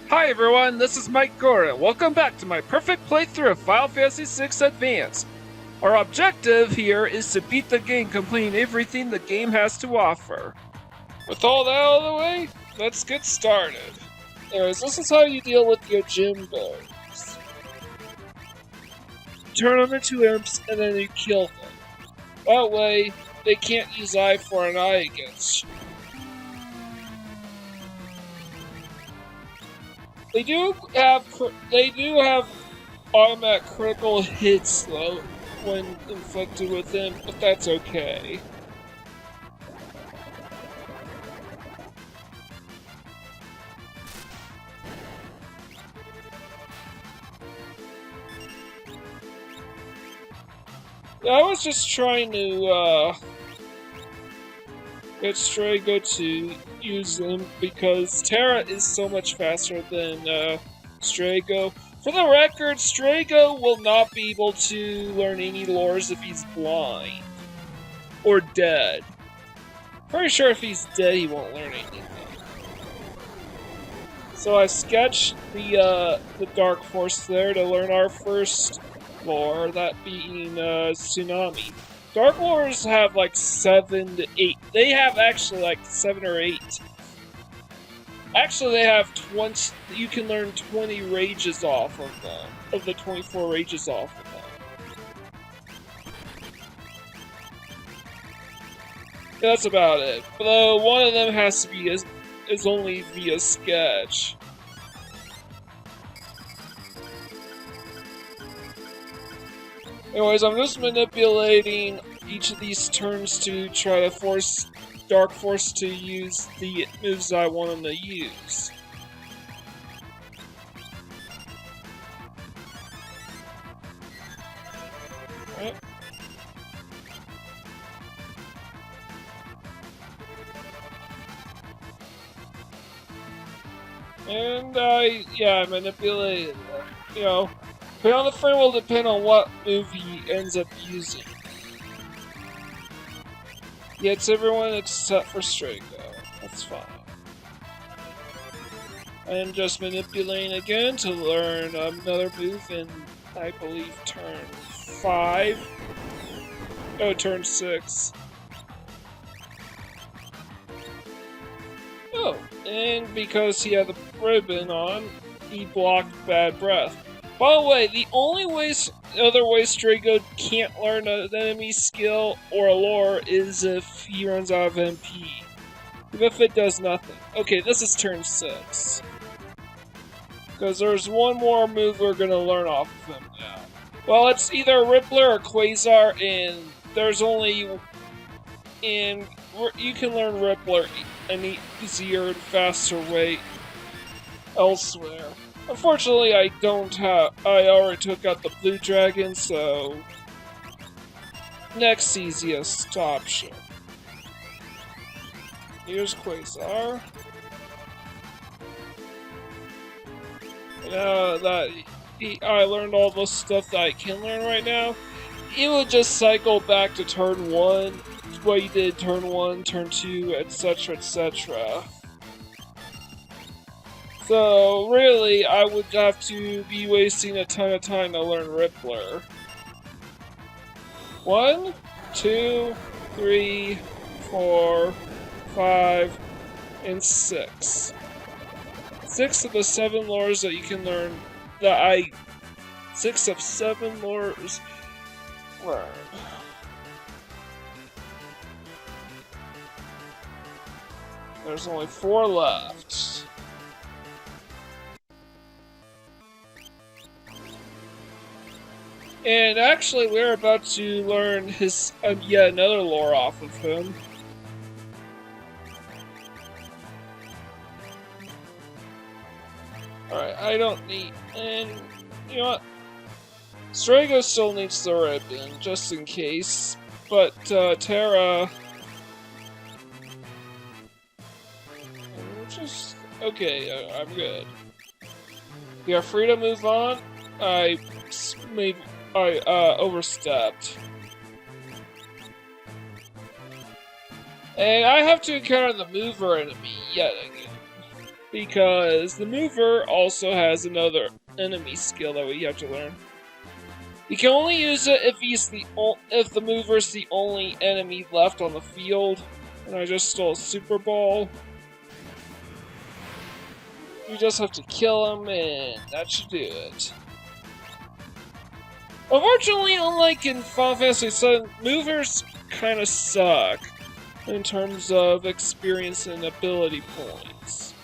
Hi everyone, this is Mike Gora. Welcome back to my perfect playthrough of Final Fantasy VI Advance. Our objective here is to beat the game, completing everything the game has to offer. With all that out of the way, let's get started. Anyways, this is how you deal with your Jimbos. You turn them into imps and then you kill them. That way, they can't use eye for an eye against you. They do have automatic critical hits though when inflicted with them, but that's okay. I was just trying to get Strago to use them because Terra is so much faster than Strago. For the record, Strago will not be able to learn any lores if he's blind or dead. Pretty sure if he's dead, he won't learn anything. So I sketched the Dark Force there to learn our first lore, that being Tsunami. Dark Lores have like 7 to 8. They have actually like 7 or 8. Actually, they have 20. You can learn 20 rages off of them. Of the 24 rages off of them. Yeah, that's about it. Though one of them has to be is only via sketch. Anyways, I'm just manipulating each of these turns to try to force Dark Force to use the moves I want him to use. Right. And I manipulated, but on the frame will depend on what move he ends up using. Yeah, it's everyone except for Strago. That's fine. I'm just manipulating again to learn another move in, I believe, turn 5. Oh, turn 6. Oh, and because he had the ribbon on, he blocked Bad Breath. By the way, the only other way Strago can't learn an enemy skill or a lore is if he runs out of MP. Even if it does nothing. Okay, this is turn 6. Because there's one more move we're gonna learn off of him now. Well, it's either Rippler or Quasar, and there's only... And you can learn Rippler an easier and faster way elsewhere. Unfortunately, I already took out the blue dragon, so next easiest option. Here's Quasar. Now that I learned all the stuff that I can learn right now, it will just cycle back to turn 1, what you did turn 1, turn 2, etc, etc. So, really, I would have to be wasting a ton of time to learn Rippler. 1, 2, 3, 4, 5, and 6. 6 of the 7 lores that you can learn, 6 of 7 lores learned. There's only 4 left. And actually, we're about to learn his yet another lore off of him. Alright, I don't need... And, you know what? Strago still needs the ribbon, just in case. But, Terra... Okay, I'm good. We are free to move on. I overstepped. And I have to encounter the mover enemy yet again. because the mover also has another enemy skill that we have to learn. You can only use it if the mover's the only enemy left on the field. And I just stole a Super Ball. You just have to kill him, and that should do it. Unfortunately, unlike in Final Fantasy VII, movers kind of suck in terms of experience and ability points.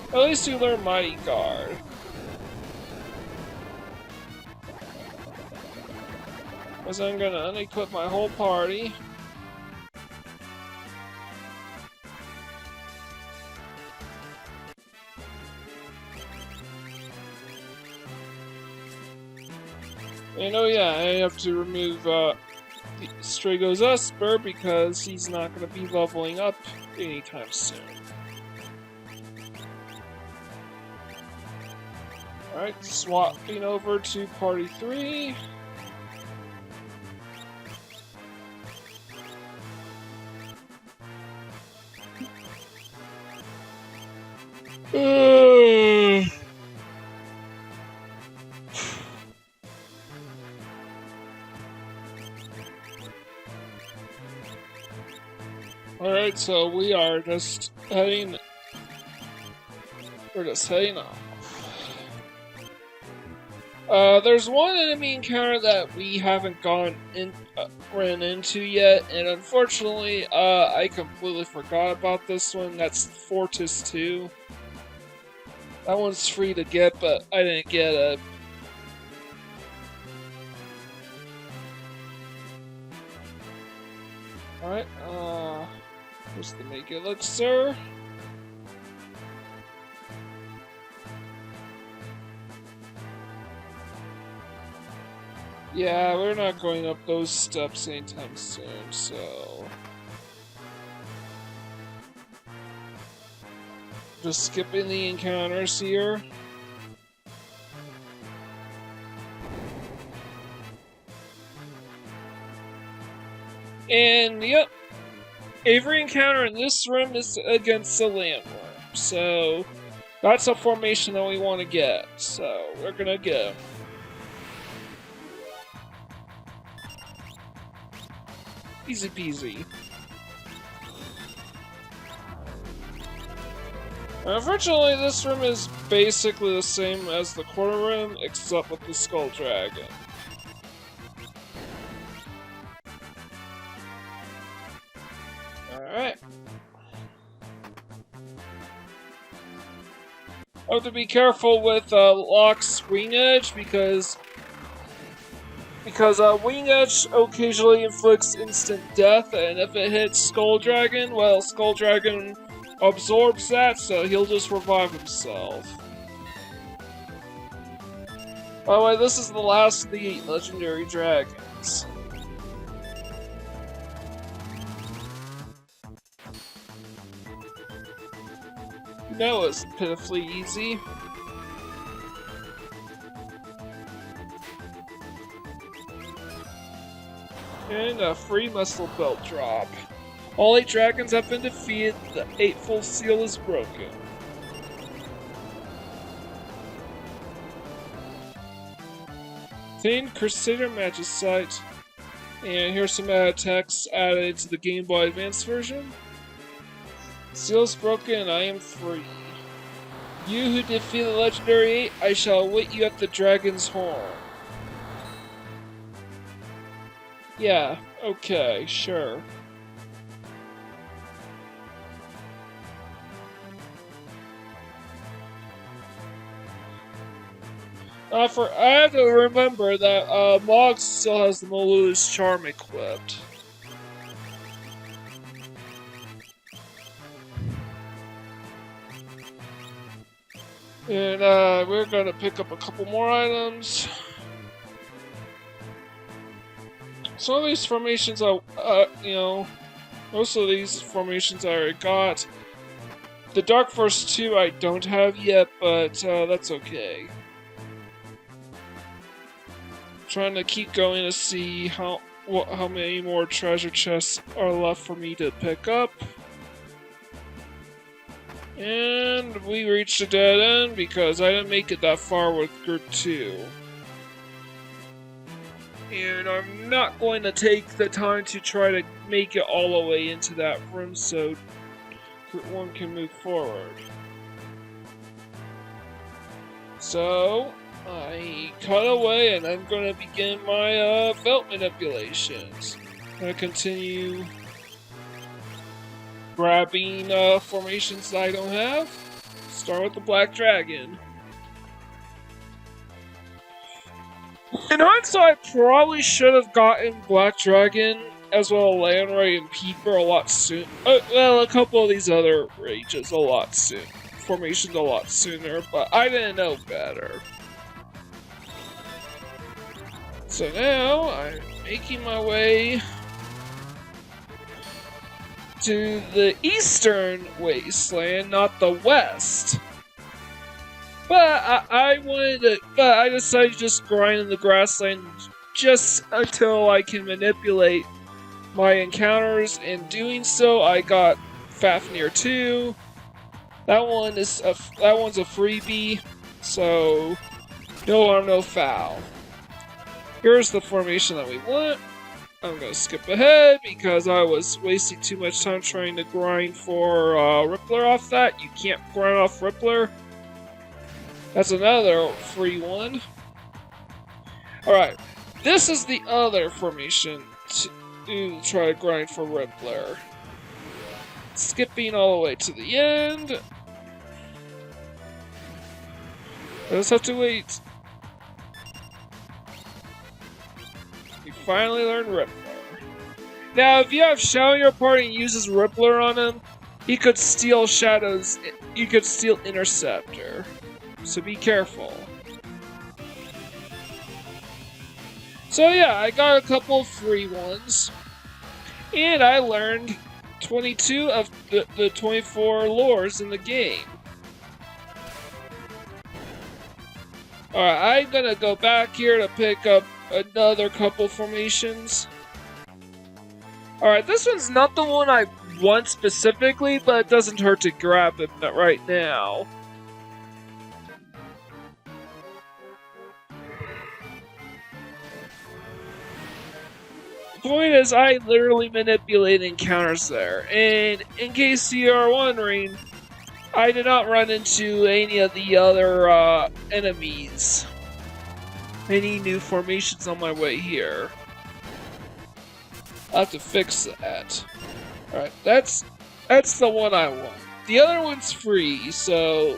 At least you learn Mighty Guard. Because I'm gonna unequip my whole party. And oh yeah, I have to remove Strago's Esper because he's not going to be leveling up anytime soon. Alright, swapping over to Party 3. Alright, so we are just heading... We're just heading off. There's one enemy encounter that we haven't ran into yet, and unfortunately, I completely forgot about this one. That's Fortis 2. That one's free to get, but I didn't get it. Alright, where's the Mega Elixir? Yeah, we're not going up those steps anytime soon, so... Just skipping the encounters here. And, yep, every encounter in this room is against the landworm, so that's a formation that we want to get, so we're gonna go. Easy peasy. Unfortunately, this room is basically the same as the quarter room, except with the Skull Dragon. Alright. I have to be careful with Locke's Wing Edge because Wing Edge occasionally inflicts instant death, and if it hits Skull Dragon, well, Skull Dragon absorbs that, so he'll just revive himself. By the way, this is the last of the 8 legendary dragons. You know it's pitifully easy. And a free muscle belt drop. All 8 dragons have been defeated, the 8th seal is broken. Obtain Crusader Magicite. And here's some text added to the Game Boy Advance version. Seal is broken, I am free. You who defeat the legendary 8, I shall await you at the Dragon's Horn. Yeah, okay, sure. I have to remember that Mogg still has the Malulu's Charm equipped. And we're gonna pick up a couple more items. Some of these formations, most of these formations I already got. The Dark Force 2 I don't have yet, but that's okay. Trying to keep going to see how many more treasure chests are left for me to pick up. And we reached a dead end because I didn't make it that far with Group 2. And I'm not going to take the time to try to make it all the way into that room so Group 1 can move forward. So, I cut away and I'm going to begin my Veldt manipulations. I'm going to continue grabbing formations that I don't have. Start with the Black Dragon. In hindsight, I probably should have gotten Black Dragon as well as Land Ray and Peeper a lot soon. Well, a couple of these other rages a lot soon. Formations a lot sooner, but I didn't know better. So now I'm making my way to the eastern wasteland, not the west. But I decided to just grind in the grassland just until I can manipulate my encounters. In doing so, I got Fafnir 2. That one's a freebie, so no harm, no foul. Here's the formation that we want. I'm gonna skip ahead because I was wasting too much time trying to grind for Rippler off that. You can't grind off Rippler. That's another free one. Alright, this is the other formation to try to grind for Rippler. Skipping all the way to the end. I just have to wait. You finally learn Rippler. Now, if you have Shadow in your party and uses Rippler on him, he could steal Shadow's. You could steal Interceptor. So be careful. So yeah, I got a couple free ones. And I learned 22 of the 24 lores in the game. Alright, I'm gonna go back here to pick up another couple formations. Alright, this one's not the one I want specifically, but it doesn't hurt to grab it right now. The point is, I literally manipulate encounters there, and in case you are wondering, I did not run into any of the other enemies. Any new formations on my way here. I'll have to fix that. Alright, that's the one I want. The other one's free, so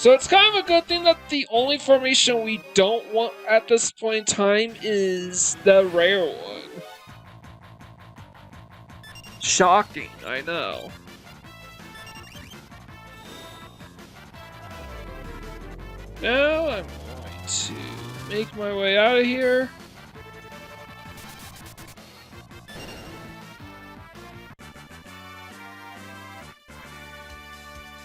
it's kind of a good thing that the only formation we don't want at this point in time is the rare one. Shocking, I know. Now I'm going to make my way out of here.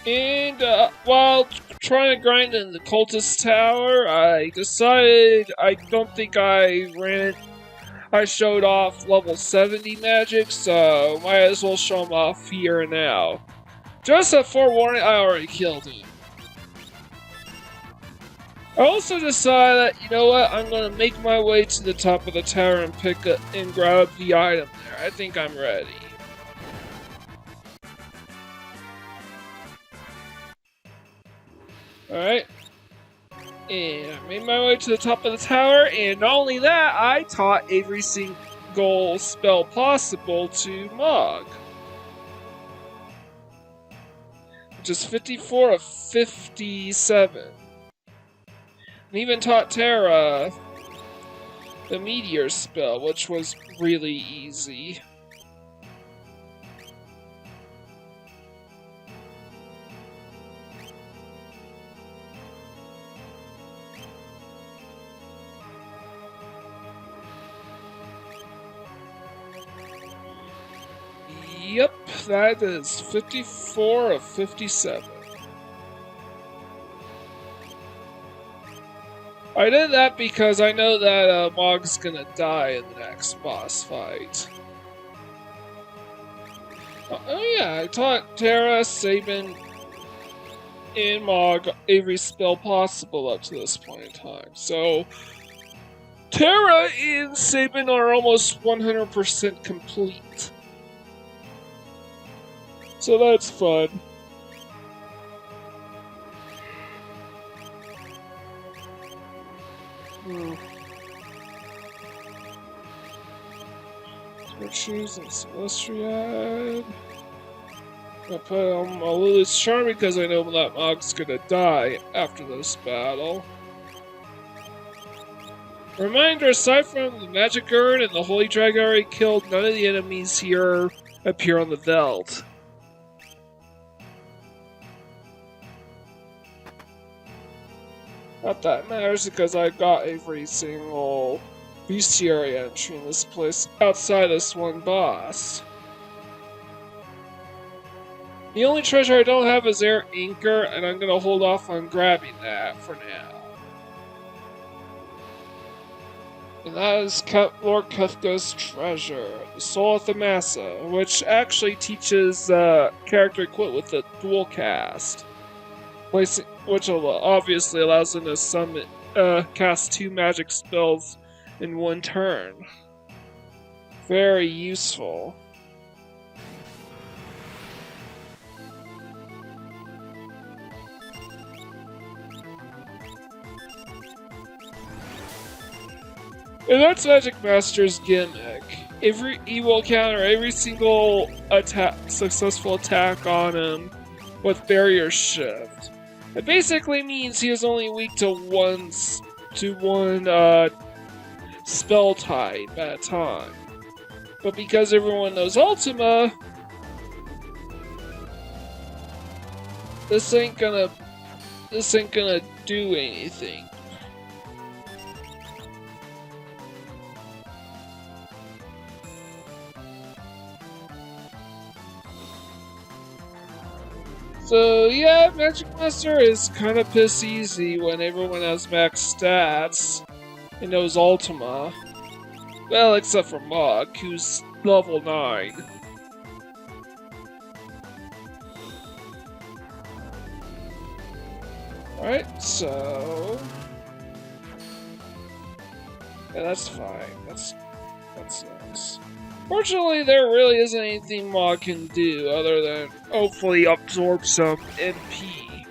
And while trying to grind in the cultist tower, I decided I don't think I showed off level 70 magic, so might as well show him off here and now. Just a forewarning, I already killed him. I also decided that, you know what, I'm gonna make my way to the top of the tower and pick up and grab the item there. I think I'm ready. Alright. And I made my way to the top of the tower, and not only that, I taught every single spell possible to Mog. Which is 54 of 57. And even taught Terra the Meteor spell, which was really easy. Yep, that is 54 of 57. I did that because I know that Mog's gonna die in the next boss fight. Oh yeah, I taught Terra, Sabin, and Mog every spell possible up to this point in time. So Terra and Sabin are almost 100% complete. So that's fun. Virtues and Celestiad. I'll put on my Lily's Charm because I know that Mog's gonna die after this battle. Reminder, aside from the Magic Urn and the Holy Dragon I already killed, none of the enemies here appear on the Veldt. Not that matters because I got every single bestiary entry in this place outside this one boss. The only treasure I don't have is Air Anchor, and I'm gonna hold off on grabbing that for now. And that is Lord Kefka's treasure, the Soul of Thamasa, which actually teaches character equipped with the dual cast, which obviously allows him to summon, cast 2 magic spells in one turn. Very useful. And that's Magic Master's gimmick. He will counter every single successful attack on him with Barrier Shift. It basically means he is only weak to one spell type at a time. But because everyone knows Ultima, this ain't gonna do anything. So yeah, Magic Master is kind of piss easy when everyone has max stats and knows Ultima. Well, except for Mog, who's level 9. Alright, so... yeah, that's fine. That's nice. Fortunately, there really isn't anything Mog can do other than hopefully absorb some NP.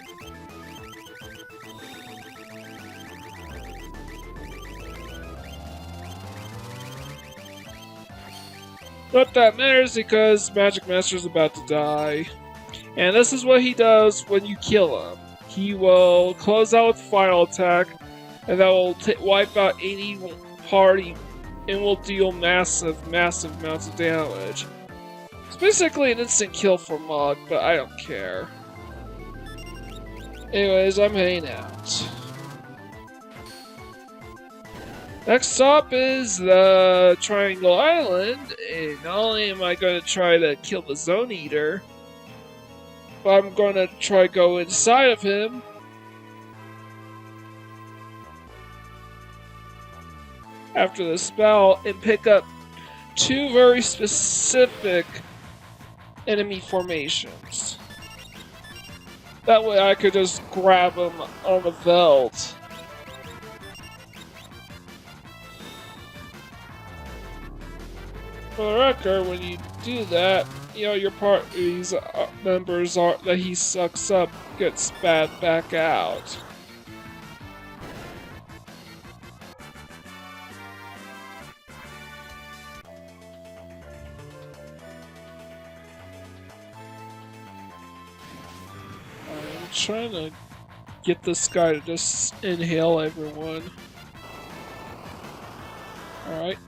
But that matters because Magic Master's about to die. And this is what he does when you kill him. He will close out with Final Attack, and that will wipe out any party and will deal massive amounts of damage. It's basically an instant kill for Mog, but I don't care. Anyways, I'm heading out. Next stop is the Triangle Island, and not only am I going to try to kill the Zone Eater, but I'm going to try to go inside of him. After the spell, and pick up 2 very specific enemy formations. That way I could just grab them on the Veldt. For the record, when you do that, you know, your party's members that he sucks up get spat back out. I'm trying to get this guy to just inhale everyone. Alright.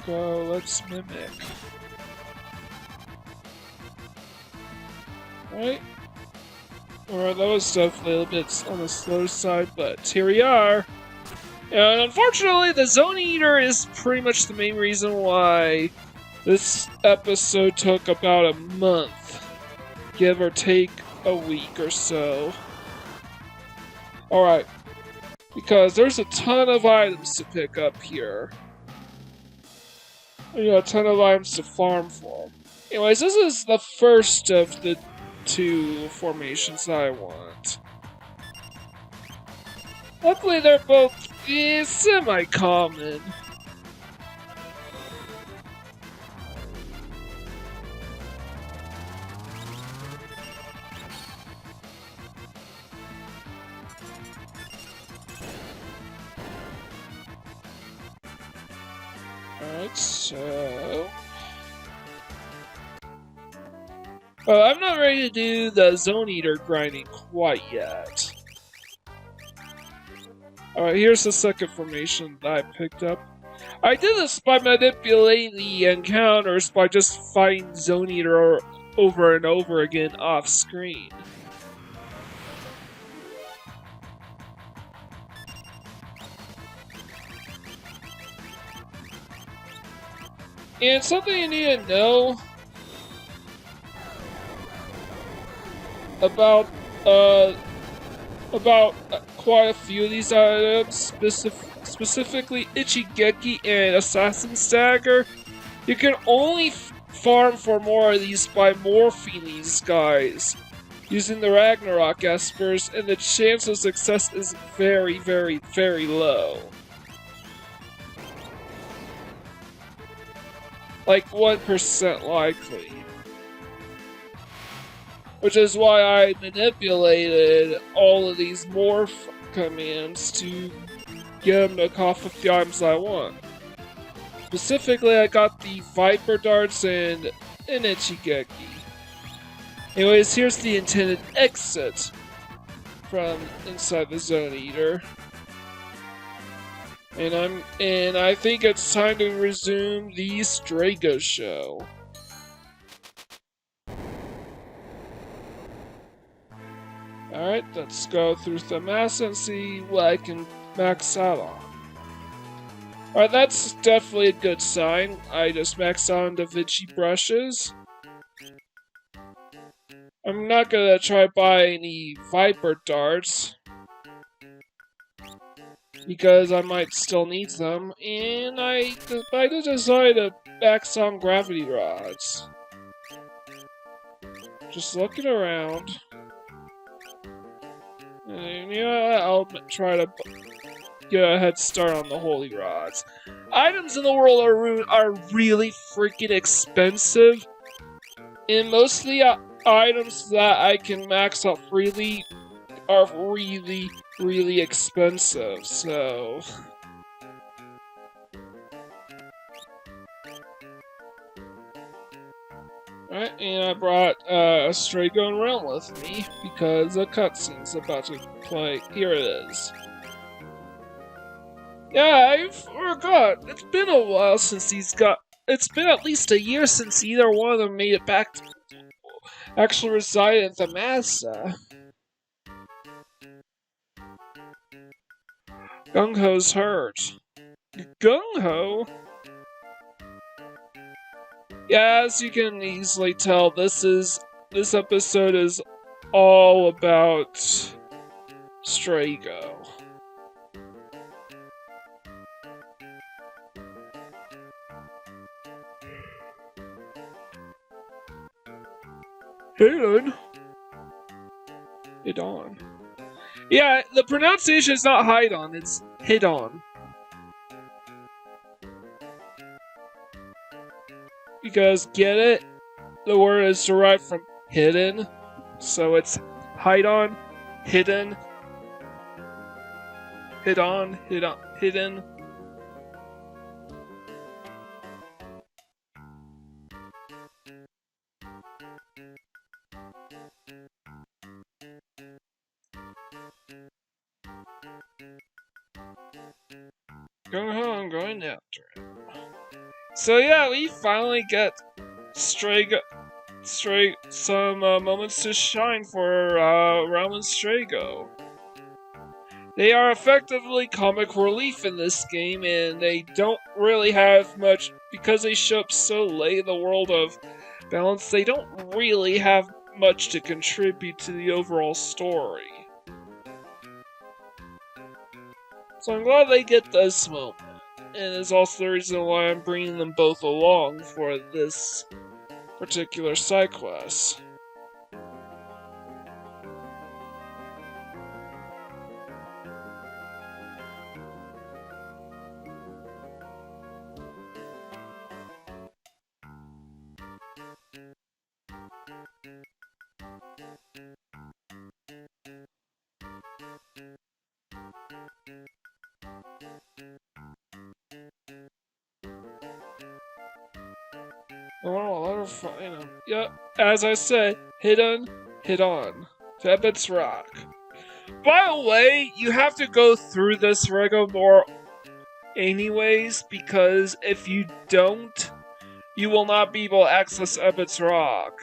Go, let's mimic. Right? Alright, that was definitely a little bit on the slow side, but here we are. And unfortunately, the Zone Eater is pretty much the main reason why this episode took about a month. Give or take a week or so. Alright. Because there's a ton of items to pick up here. You know, a ton of items to farm for. Anyways, this is the first of the 2 formations I want. Luckily, they're both semi-common. Alright, so... Well, I'm not ready to do the Zone Eater grinding quite yet. Alright, here's the second formation that I picked up. I did this by manipulating the encounters by just fighting Zone Eater over and over again off screen. And something you need to know about quite a few of these items, specifically Ichigeki and Assassin's Dagger. You can only farm for more of these by morphing these guys using the Ragnarok Espers, and the chance of success is very, very, very low. Like 1% likely. Which is why I manipulated all of these morph commands to get them to cough up the items I want. Specifically, I got the Viper Darts and an Ichigeki. Anyways, here's the intended exit from inside the Zone Eater. And I think it's time to resume the Strago show. Alright, let's go through Thamasa and see what I can max out on. Alright, that's definitely a good sign. I just maxed out on the Vichy brushes. I'm not gonna try buy any Viper Darts, because I might still need them, and I decided to max on Gravity Rods. Just looking around. And you know what, I'll try to get a head start on the Holy Rods. Items in the world are really freaking expensive, and most of the items that I can max out freely are really, really expensive, so... Alright, and I brought Strago and Relm with me, because a cutscene's about to play. Here it is. Yeah, I forgot. It's been a while since it's been at least a year since either one of them made it back to actually reside in Thamasa. Gung-Ho's hurt. Gung-Ho? Yeah, as you can easily tell, this episode is all about Strago. Hidon. Hidon. Yeah, the pronunciation is not Hidon, it's Hidon. Because, get it? The word is derived from hidden, so it's Hidon, hidden, hidon, hidden. I'm going after it. So yeah, we finally get some moments to shine for Relm and Strago. They are effectively comic relief in this game, and they don't really have much, because they show up so late in the world of balance, they don't really have much to contribute to the overall story. So I'm glad they get this moment, and it's also the reason why I'm bringing them both along for this particular side quests. Yep, as I said, hit on. Ebot's Rock. By the way, you have to go through this rigmarole anyways, because if you don't, you will not be able to access Ebot's Rock.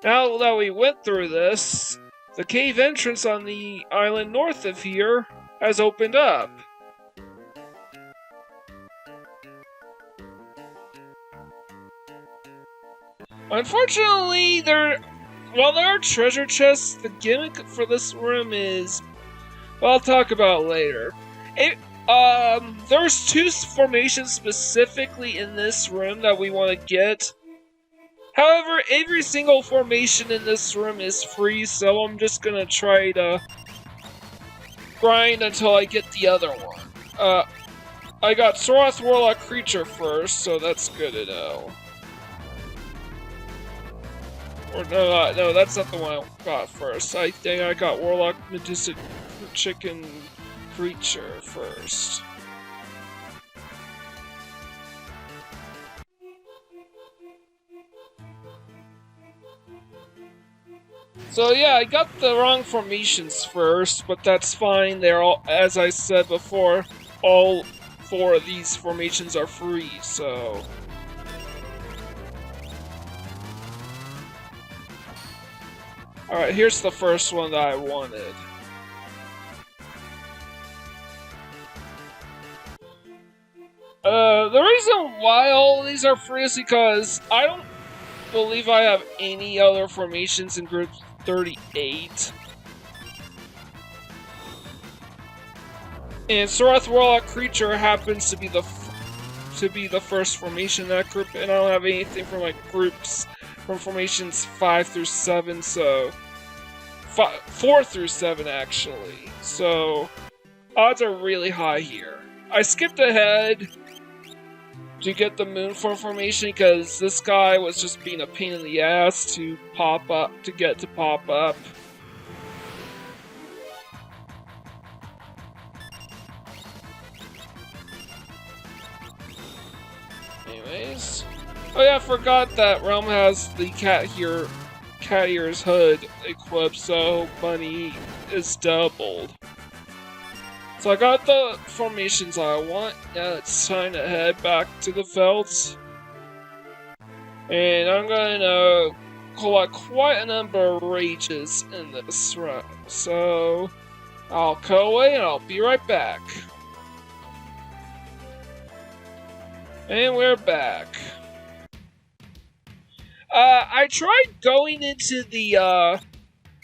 Now that we went through this, the cave entrance on the island north of here has opened up. Unfortunately, while there are treasure chests, the gimmick for this room is... well, I'll talk about later. There's 2 formations specifically in this room that we want to get. However, every single formation in this room is free, so I'm just gonna try to grind until I get the other one. I got Soroth Warlock Creature first, so that's good to know. Or no, that's not the one I got first. I think I got Warlock Majestic Chicken Creature first. So yeah, I got the wrong formations first, but that's fine. They're all, as I said before, all 4 of these formations are free, so... Alright, here's the first one that I wanted. The reason why all of these are free is because I don't believe I have any other formations in Group 38. And Soroth Warlock Creature happens to be the first formation in that group, and I don't have anything from like groups from formations 5 through 7, so 4 through 7 actually. So odds are really high here. I skipped ahead to get the Moonform formation because this guy was just being a pain in the ass to pop up. Anyways. Oh yeah, I forgot that Relm has the cat ears hood equipped, so money is doubled. So I got the formations I want. Now it's time to head back to the Veldt. And I'm gonna collect quite a number of rages in this run. So I'll cut away and I'll be right back. And we're back. I tried going into the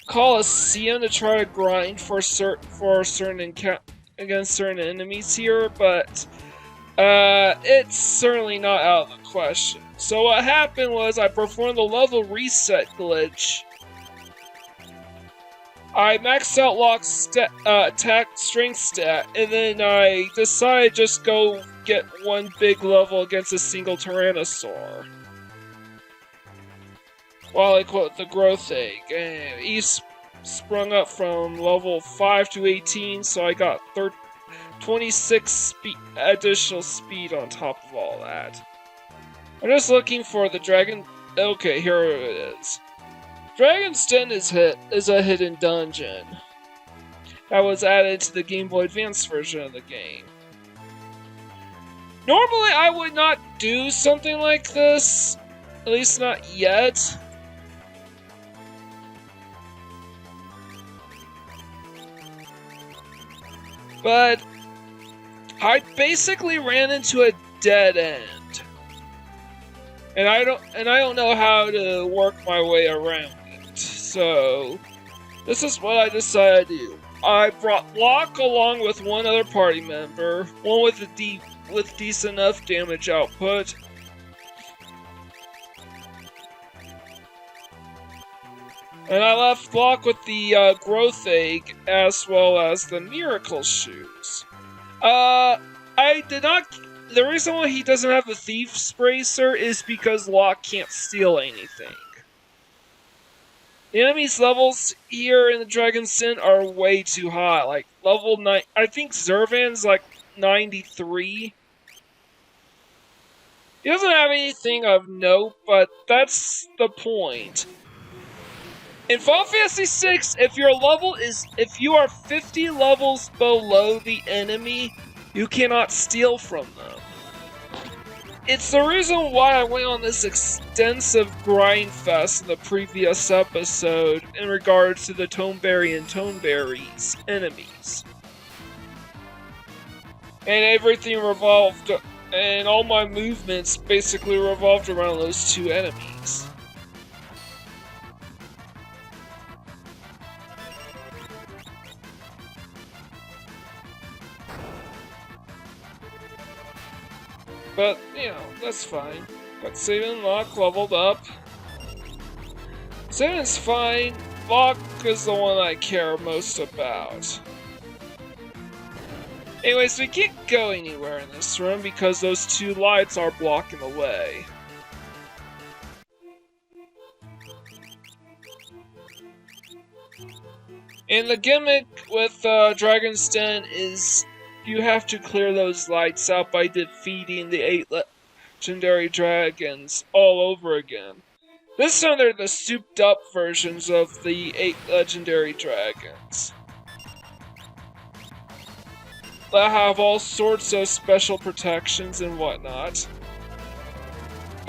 Coliseum to try to grind for certain against certain enemies here, but it's certainly not out of the question. So what happened was I performed the level reset glitch. I maxed out Locke's attack strength stat, and then I decided just go get one big level against a single Tyrannosaur. While I quote the growth egg, and he sprung up from level 5 to 18, so I got 26 additional speed on top of all that. I'm just looking for the dragon. Okay, here it is. Dragon's Den is a hidden dungeon that was added to the Game Boy Advance version of the game. Normally, I would not do something like this, at least not yet. But I basically ran into a dead end, and I don't know how to work my way around it. So this is what I decided to do. I brought Locke along with one other party member, one with decent enough damage output, And I left Locke with the growth egg as well as the miracle shoes. I did not. The reason why he doesn't have the thief's bracer is because Locke can't steal anything. The enemy's levels here in the Dragon's Den are way too high. Like level 9, I think Zervan's like 93. He doesn't have anything of note, but that's the point. In Final Fantasy VI, if you are 50 levels below the enemy, you cannot steal from them. It's the reason why I went on this extensive grind fest in the previous episode in regards to the Toneberry and Toneberries enemies. And everything revolved, and all my movements basically revolved around those two enemies. But, you know, that's fine. Got Savin, Locke leveled up. Savin's fine. Locke is the one I care most about. Anyways, we can't go anywhere in this room because those two lights are blocking the way. And the gimmick with Dragon's Den is you have to clear those lights out by defeating the 8 legendary dragons all over again. This time they're the souped up versions of the 8 legendary dragons that have all sorts of special protections and whatnot.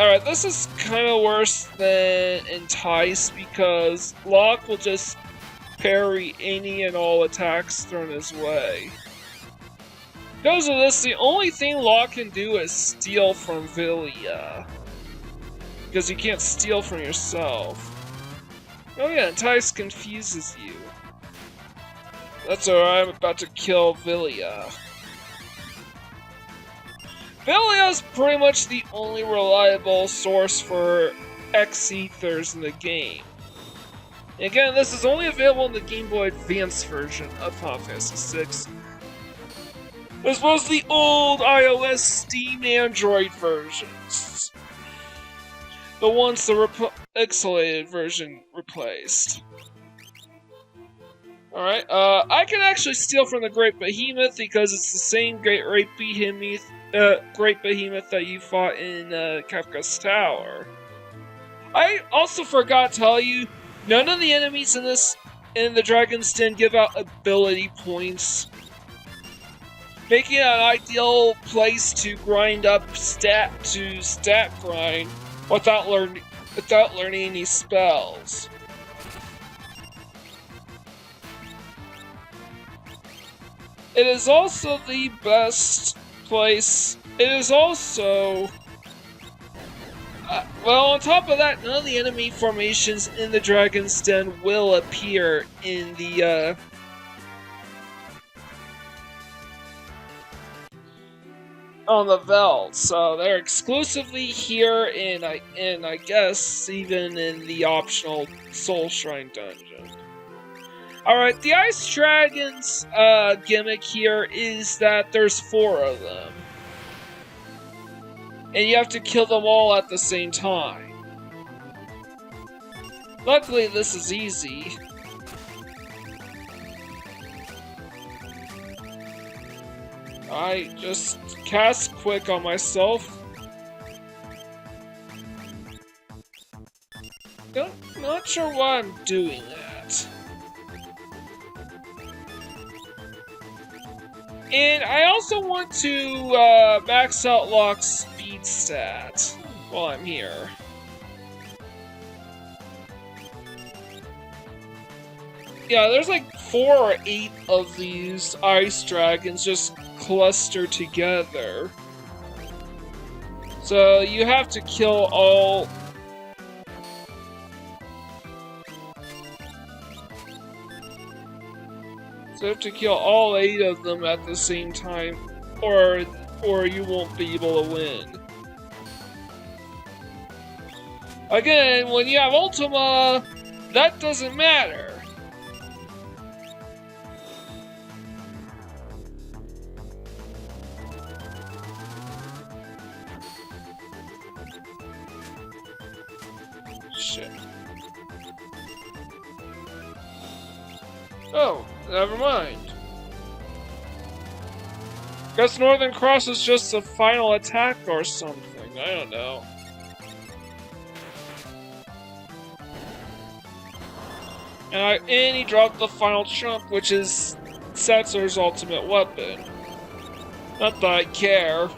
Alright, this is kind of worse than Entice because Locke will just parry any and all attacks thrown his way. Because of this, the only thing Locke can do is steal from Villia. Because you can't steal from yourself. Oh yeah, Entice confuses you. That's alright, I'm about to kill Villia. Villia is pretty much the only reliable source for X-Ethers in the game. And again, this is only available in the Game Boy Advance version of Final Fantasy VI. As well as the old iOS Steam Android versions. The ones the pixelated version replaced. Alright, I can actually steal from the Great Behemoth because it's the same Great Behemoth that you fought in Kafka's Tower. I also forgot to tell you, none of the enemies in the Dragon's Den give out ability points, making it an ideal place to grind up stat grind without learning any spells. It is also the best place. It is also well, on top of that, none of the enemy formations in the Dragon's Den will appear in the on the Veldt, so they're exclusively here and I guess even in the optional Soul Shrine dungeon. Alright, the Ice Dragon's gimmick here is that there's 4 of them. And you have to kill them all at the same time. Luckily, this is easy. I just cast Quick on myself. Not sure why I'm doing that. And I also want to max out Locke's speed stat while I'm here. Yeah, there's like 4 or 8 of these ice dragons just clustered together. So you have to kill all... So you have to kill all 8 of them at the same time, or you won't be able to win. Again, when you have Ultima, that doesn't matter. Shit. Oh, never mind. Guess Northern Cross is just a final attack or something. I don't know. And he dropped the final chunk, which is Setzer's ultimate weapon. Not that I care.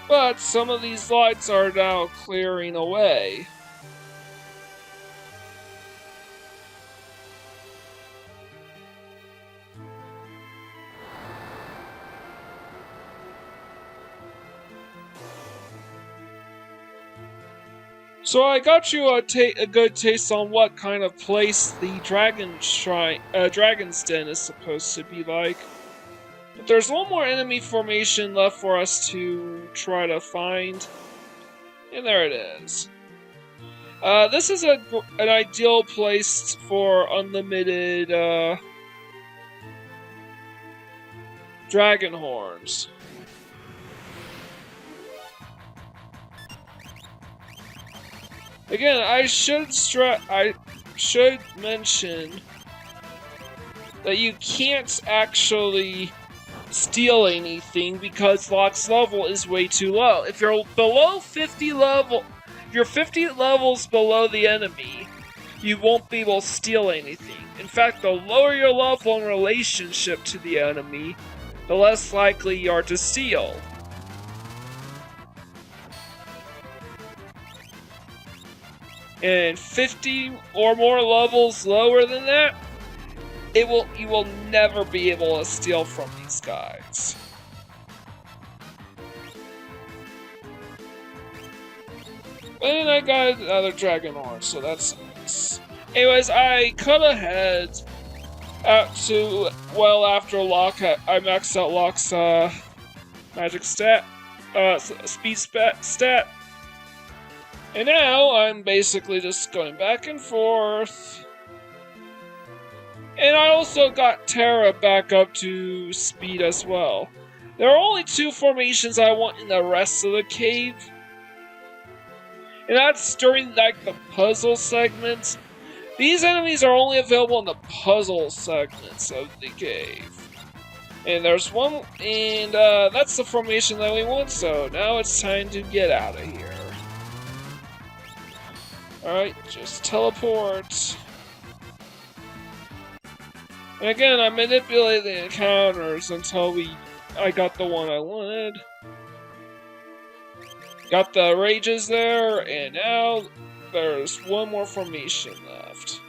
But some of these lights are now clearing away. So I got you a good taste on what kind of place the Dragon's Den is supposed to be like. But there's one more enemy formation left for us to try to find. And there it is. This is an ideal place for unlimited dragon horns. Again, I should mention that you can't actually steal anything because Locke's level is way too low. If you're below 50 level, if you're 50 levels below the enemy, you won't be able to steal anything. In fact, the lower your level in relationship to the enemy, the less likely you are to steal. And 50 or more levels lower than that, you will never be able to steal from these guys. And I got another dragon horn, so that's nice. Anyways, I cut ahead out to well after Locke. I maxed out Locke's magic stat, speed stat. And now I'm basically just going back and forth. And I also got Terra back up to speed as well. There are only 2 formations I want in the rest of the cave. And that's during like the puzzle segments. These enemies are only available in the puzzle segments of the cave. And there's one, and that's the formation that we want, so now it's time to get out of here. Alright, just teleport. And again, I manipulated the encounters until I got the one I wanted. Got the rages there, and now there's one more formation left.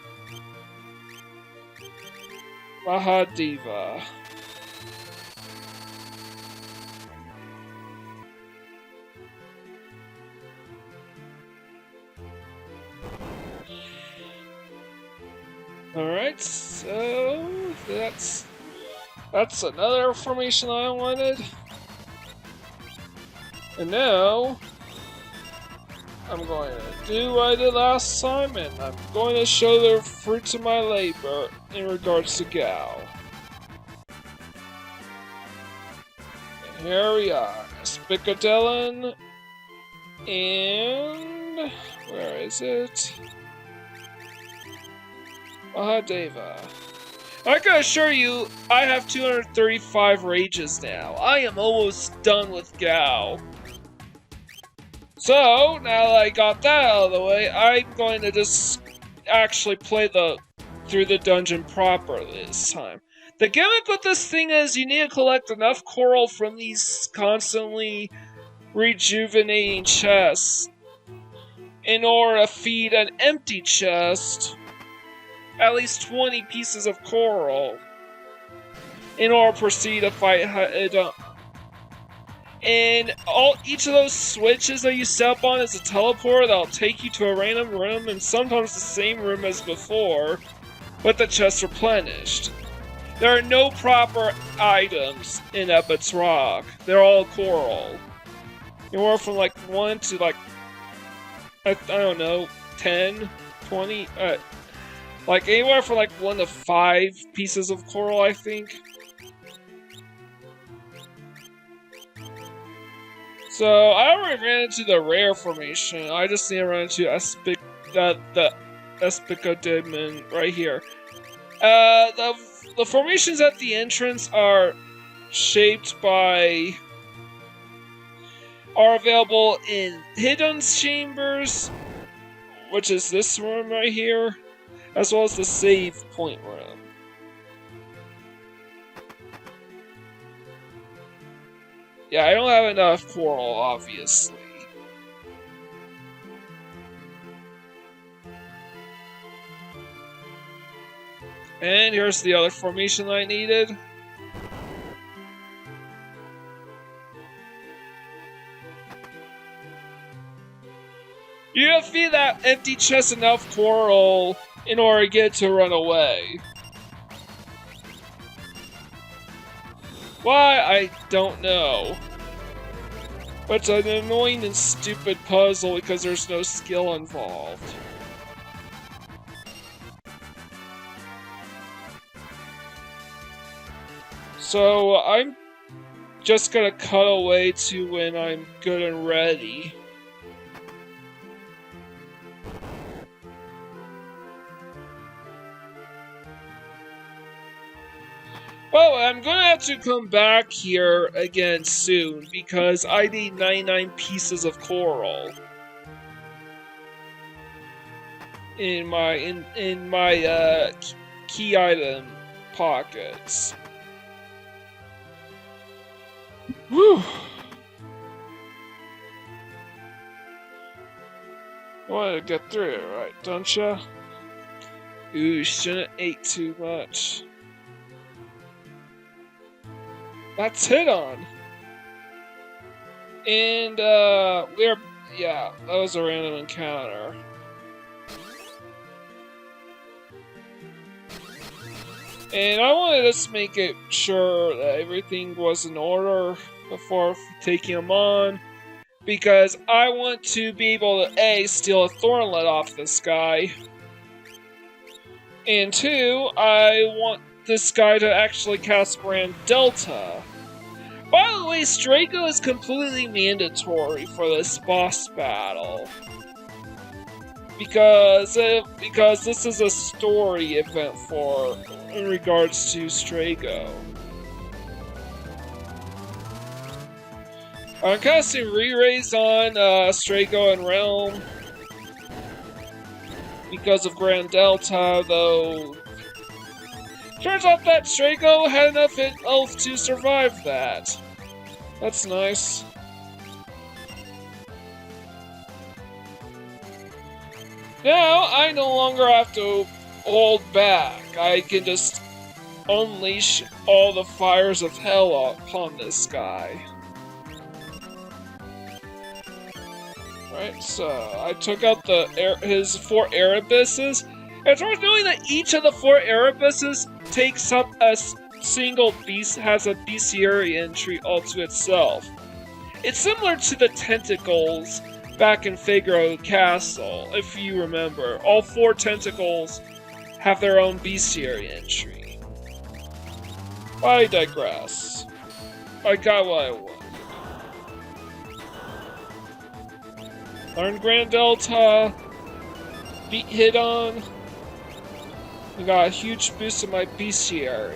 Mahadeva. Alright, so that's another formation I wanted. And now I'm going to do what I did last time, and I'm going to show the fruits of my labor in regards to Gau. And here we are, Spicadellan, and where is it? Mahadeva. I can assure you, I have 235 rages now. I am almost done with Gau. So, now that I got that out of the way, I'm going to just actually play through the dungeon properly this time. The gimmick with this thing is you need to collect enough coral from these constantly rejuvenating chests in order to feed an empty chest at least 20 pieces of coral in order to proceed to fight and each of those switches that you step on is a teleporter that'll take you to a random room, and sometimes the same room as before, with the chest replenished. There are no proper items in Ebot's Rock. They're all coral. Anywhere from like 1 to like, I don't know, 10, 20, like anywhere from like 1 to 5 pieces of coral, I think. So I already ran into the rare formation. I just need to run into the Espicodaemon right here. The formations at the entrance are available in hidden chambers, which is this room right here, as well as the save point room. Yeah, I don't have enough coral, obviously. And here's the other formation I needed. You have to feed that empty chest enough coral in order to get it to run away. Why? I don't know. But it's an annoying and stupid puzzle because there's no skill involved. So I'm just gonna cut away to when I'm good and ready. Well, I'm gonna have to come back here again soon because I need 99 pieces of coral in my key item pockets. Whew. Wanted to get through it, right, don't ya? Ooh, shouldn't ate too much. That's hit on. And yeah, that was a random encounter. And I wanted to just make it sure that everything was in order before taking them on, because I want to be able to A, steal a thornlet off this guy, and 2, I want this guy to actually cast Grand Delta. By the way, Strago is completely mandatory for this boss battle. Because this is a story event in regards to Strago. I'm casting Re-Raise on Strago and Relm because of Grand Delta, though. Turns out that Strago had enough hit health to survive that. That's nice. Now, I no longer have to hold back. I can just unleash all the fires of hell upon this guy. Right, so I took out his 4 air abysses. It's worth knowing that each of the 4 air abysses takes up a single beast, has a bestiary entry all to itself. It's similar to the tentacles back in Figaro Castle, if you remember. All 4 tentacles have their own bestiary entry. I digress. I got what I want. Learn Grand Delta. Beat hit on. We got a huge boost in my bestiary.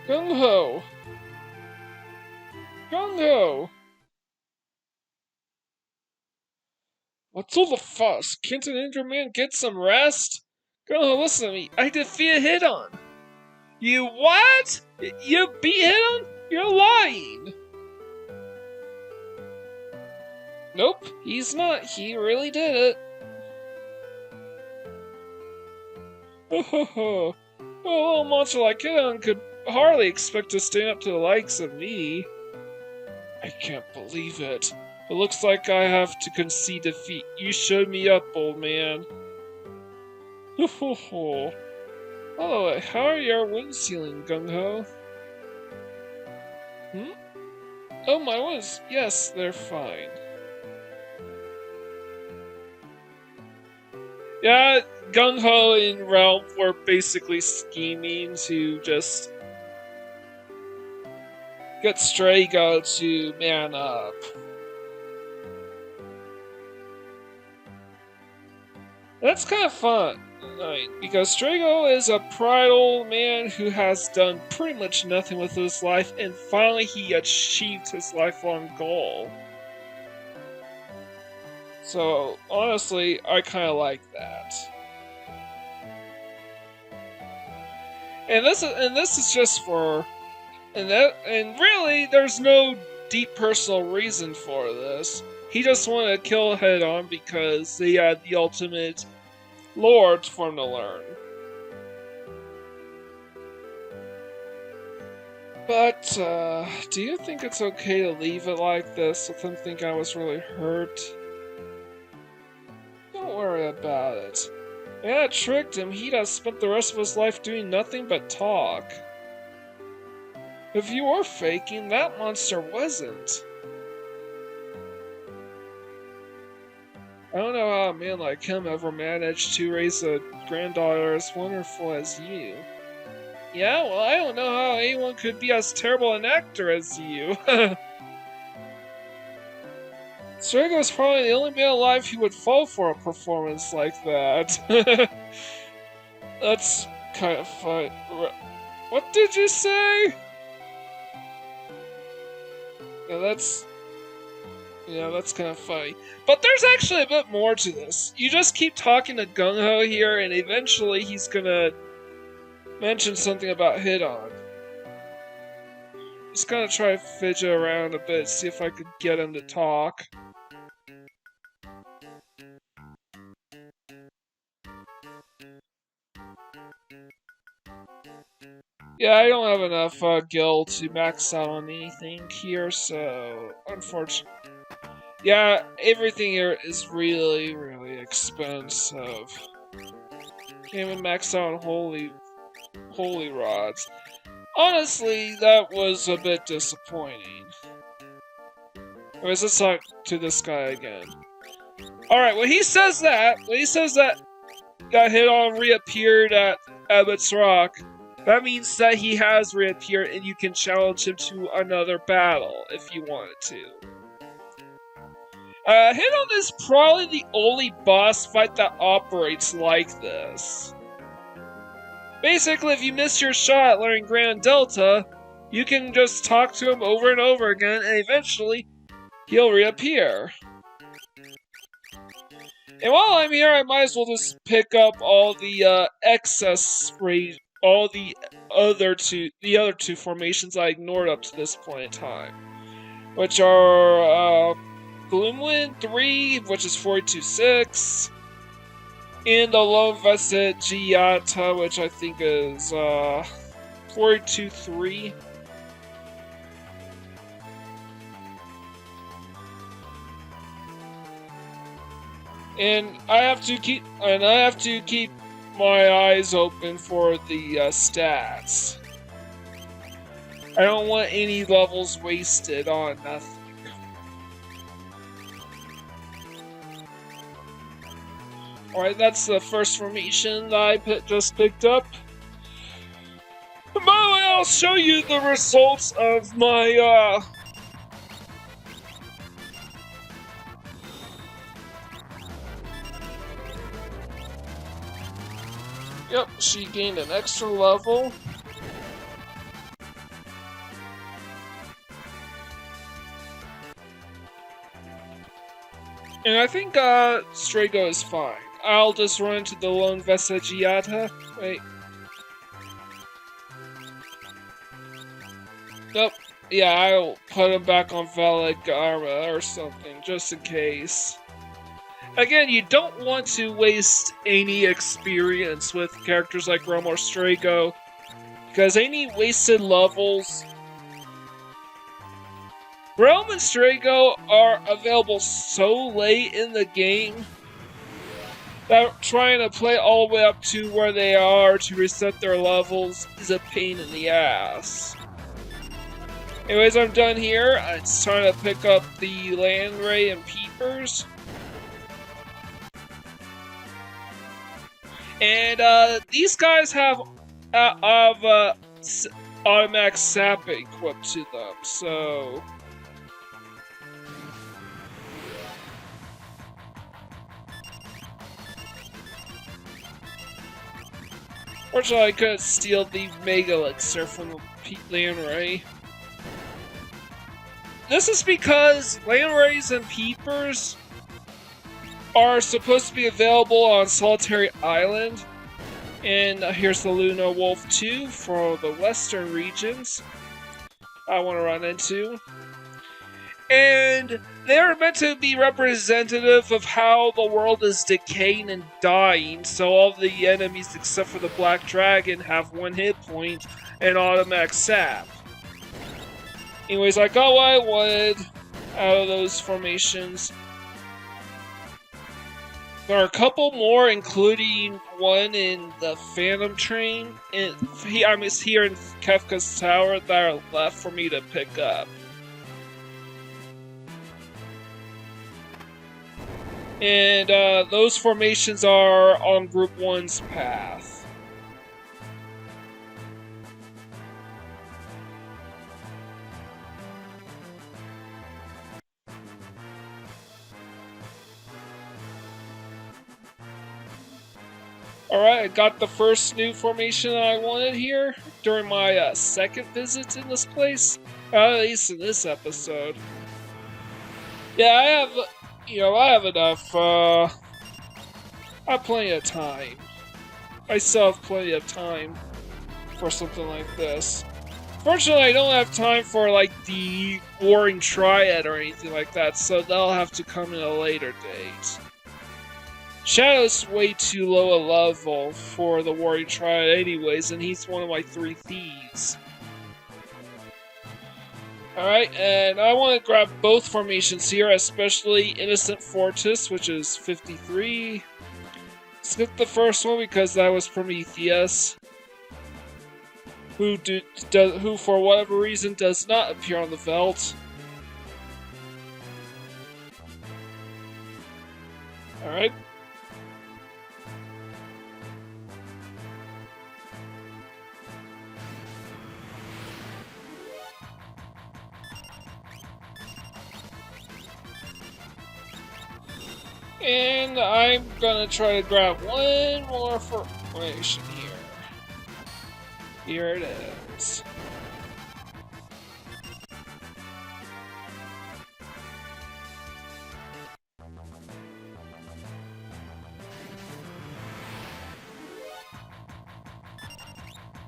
Gung-ho! Gung-ho! What's all the fuss? Can't an injured man get some rest? Gung-ho, listen to me. I defeated Hit-on! You what? You beat Hit-on? You're lying! Nope, he's not. He really did it. Ho ho ho. A little monster like Hit-on could hardly expect to stand up to the likes of me. I can't believe it. It looks like I have to concede defeat. You showed me up, old man. Ho ho ho. Oh, how are your winds sealing, Gung-Ho? Oh, my winds. Yes, they're fine. Yeah, Gung-Ho and Relm were basically scheming to just get Strago to man up. That's kind of fun, because Strago is a proud old man who has done pretty much nothing with his life, and finally he achieved his lifelong goal. So, honestly, I kind of like that. And this is just for, and really, there's no deep personal reason for this. He just wanted to kill head on because they had the ultimate lore for him to learn. But, do you think it's okay to leave it like this with him thinking I was really hurt? Don't worry about it. Yeah, I tricked him. He'd have spent the rest of his life doing nothing but talk. If you were faking, that monster wasn't. I don't know how a man like him ever managed to raise a granddaughter as wonderful as you. Yeah, well, I don't know how anyone could be as terrible an actor as you. Strago's probably the only man alive who would fall for a performance like that. That's kind of fun. What did you say? Yeah, that's kind of funny. But there's actually a bit more to this. You just keep talking to Gung-Ho here, and eventually he's gonna mention something about Hit-On. Just gonna try to fidget around a bit, see if I could get him to talk. Yeah, I don't have enough gil to max out on anything here, so unfortunately. Yeah, everything here is really, really expensive. Can't even max out on holy rods. Honestly, that was a bit disappointing. Anyways, let's talk to this guy again. Alright, when he says that got hit on reappeared at Ebot's Rock, that means that he has reappeared and you can challenge him to another battle if you wanted to. Hit-On is probably the only boss fight that operates like this. Basically, if you miss your shot at learning Grand Delta, you can just talk to him over and over again, and eventually, he'll reappear. And while I'm here, I might as well just pick up all the all the other two formations I ignored up to this point in time, which are Gloomwind 3, which is 42.6, and the Lone Giata, which I think is 42.3. And I have to keep my eyes open for the stats. I don't want any levels wasted on nothing. Alright, that's the first formation that I just picked up. And by the way, I'll show you the results of my, Yep, she gained an extra level. And I think, Strago is fine. I'll just run into the Lone Giata. Wait. Nope. Yeah, I'll put him back on Veldt armor or something, just in case. Again, you don't want to waste any experience with characters like Relm or Strago, because any wasted levels Relm and Strago are available so late in the game that trying to play all the way up to where they are to reset their levels is a pain in the ass. Anyways, I'm done here. It's time to pick up the Land Ray and Peepers. And these guys have automatic sap equipped to them, so... Fortunately, I couldn't steal the Mega Elixir from the Land Ray. This is because Land Rays and Peepers are supposed to be available on Solitary Island. And here's the Luna Wolf 2 for the western regions I want to run into. And they're meant to be representative of how the world is decaying and dying, so all the enemies except for the Black Dragon have 1 hit point and automatic sap. Anyways, I got what I wanted out of those formations. There are a couple more, including one in the Phantom Train, and I'm here in Kefka's Tower that are left for me to pick up. And those formations are on Group 1's path. Alright, I got the first new formation that I wanted here during my second visit in this place. At least in this episode. Yeah, I have enough, I have plenty of time. I still have plenty of time for something like this. Fortunately, I don't have time for, like, the Warring Triad or anything like that, so they'll have to come in a later date. Shadow's way too low a level for the Warring Triad anyways, and he's one of my 3 thieves. Alright, and I want to grab both formations here, especially Innocent Fortress, which is 53. Skip the first one because that was Prometheus, who for whatever reason does not appear on the Veldt. Alright. And I'm gonna try to grab one more formation here. Here it is.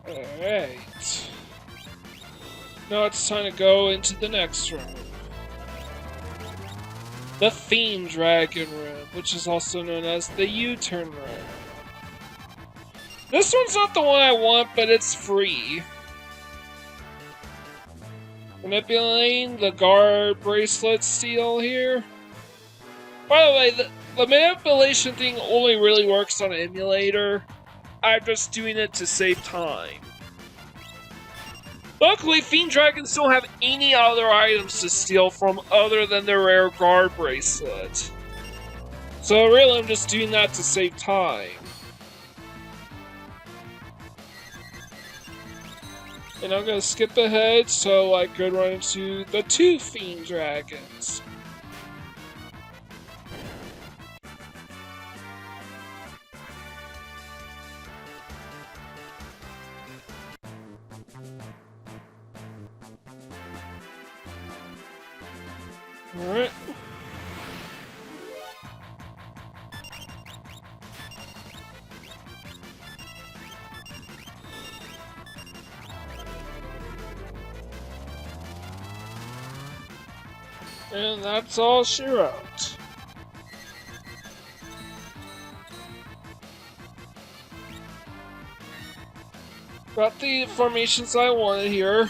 Alright. Now it's time to go into the next room. The Theme Dragon Room, which is also known as the U-Turn Room. This one's not the one I want, but it's free. Manipulating the guard bracelet steal here. By the way, the manipulation thing only really works on an emulator. I'm just doing it to save time. Luckily, Fiend Dragons don't have any other items to steal from other than their rare guard bracelet. So really, I'm just doing that to save time. And I'm gonna skip ahead so I could run into the 2 Fiend Dragons. Alright. And that's all she wrote. Got the formations I wanted here.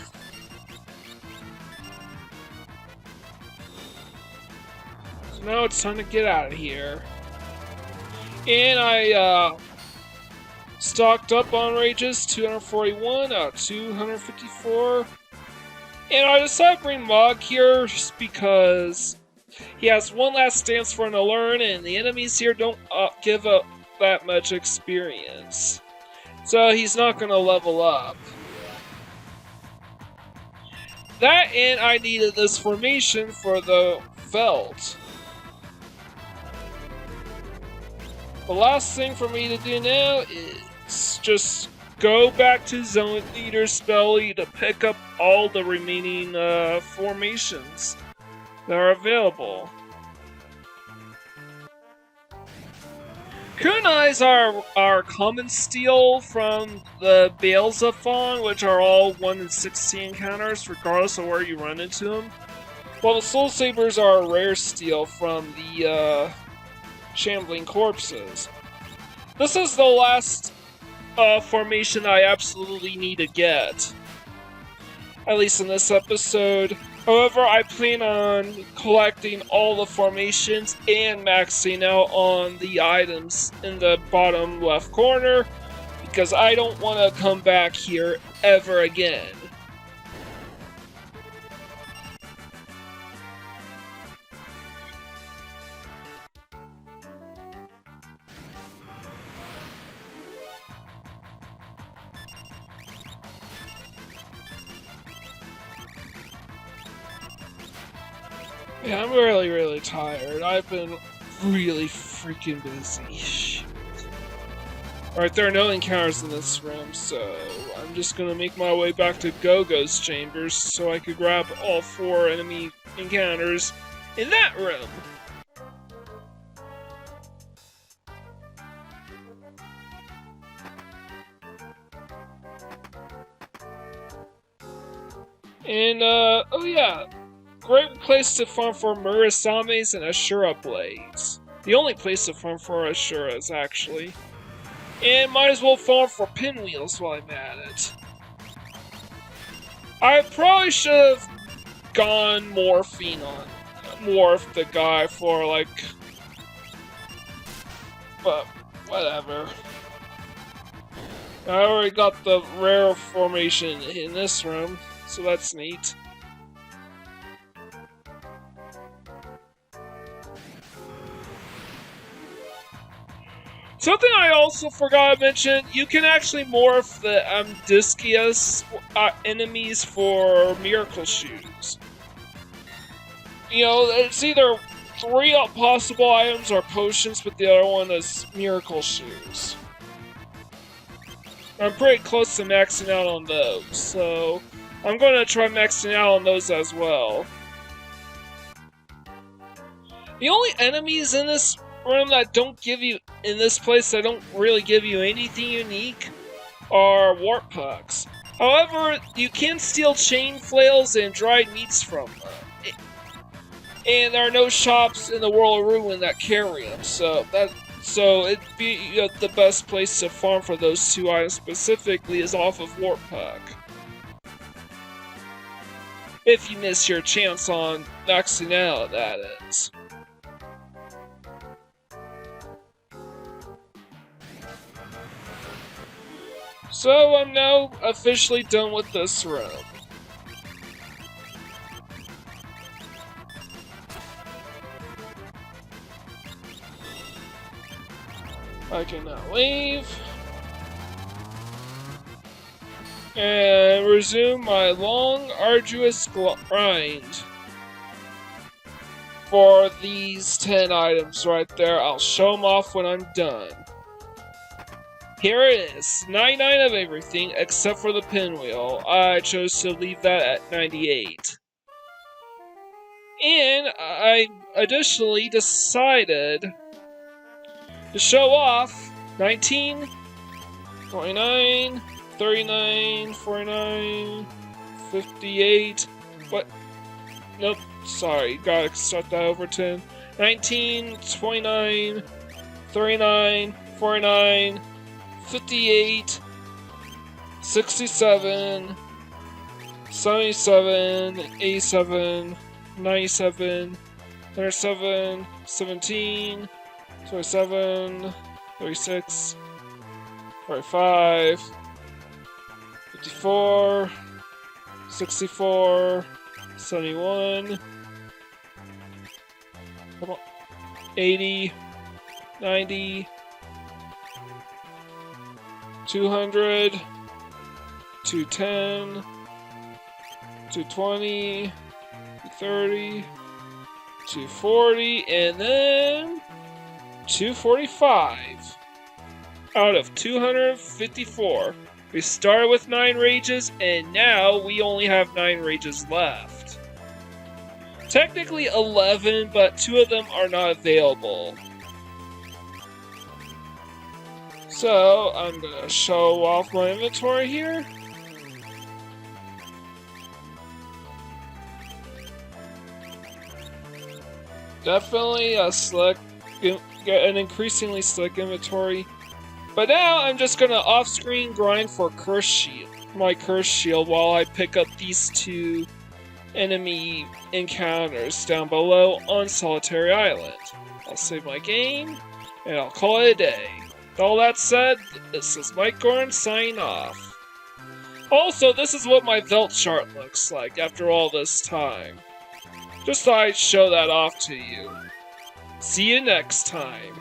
now it's time to get out of here. And I stocked up on rages, 241 out of 254. And I decided to bring Mog here just because he has one last dance for him to learn, and the enemies here don't give up that much experience. So he's not going to level up. That, and I needed this formation for the Veldt. The last thing for me to do now is just go back to Zone Leader's belly to pick up all the remaining formations that are available. Kunais are common steel from the Beelzephon, which are all 1 in 16 encounters, regardless of where you run into them. While the Soul Sabers are rare steel from the Shambling Corpses. This is the last formation I absolutely need to get. At least in this episode. However, I plan on collecting all the formations and maxing out on the items in the bottom left corner, because I don't want to come back here ever again. Yeah, I'm really tired. I've been really freaking busy. Shit. Alright, there are no encounters in this room, so I'm just gonna make my way back to Gogo's chambers so I could grab all 4 enemy encounters in that room. And, oh yeah. Great place to farm for Murasames and Ashura Blades. The only place to farm for Ashuras, actually. And might as well farm for pinwheels while I'm at it. I probably should have gone morphine on morph the guy for like, but whatever. I already got the rare formation in this room, so that's neat. Something I also forgot to mention, you can actually morph the Discius enemies for Miracle Shoes. You know, it's either 3 possible items or potions, but the other one is Miracle Shoes. I'm pretty close to maxing out on those, so I'm going to try maxing out on those as well. The only enemies in this room that don't give you, in this place that don't really give you anything unique, are warp pucks. However, you can steal chain flails and dried meats from them. And there are no shops in the World of Ruin that carry them, so it'd be the best place to farm for those 2 items specifically is off of warp puck. If you miss your chance on maxing out, that is. So I'm now officially done with this room. I can now leave. And resume my long, arduous grind. For these 10 items right there, I'll show them off when I'm done. Here it is, 99 of everything except for the pinwheel. I chose to leave that at 98. And I additionally decided to show off 19, 29, 39, 49, 58, what? Nope, sorry, gotta start that over 10. 19, 29, 39, 49, 58, 67, 77, 87, 97, 107, 17, 27, 36, 45, 54, 64, 71, come on, 80, 90, 200, 210, 220, 230, 240, and then 245 out of 254. We started with 9 rages, and now we only have 9 rages left. Technically 11, but 2 of them are not available. So, I'm gonna show off my inventory here. Definitely a slick, an increasingly slick inventory. But now I'm just gonna off-screen grind for my curse shield while I pick up these 2 enemy encounters down below on Solitary Island. I'll save my game, and I'll call it a day. With all that said, this is Mike Gorn signing off. Also, this is what my Veldt chart looks like after all this time. Just thought I'd show that off to you. See you next time.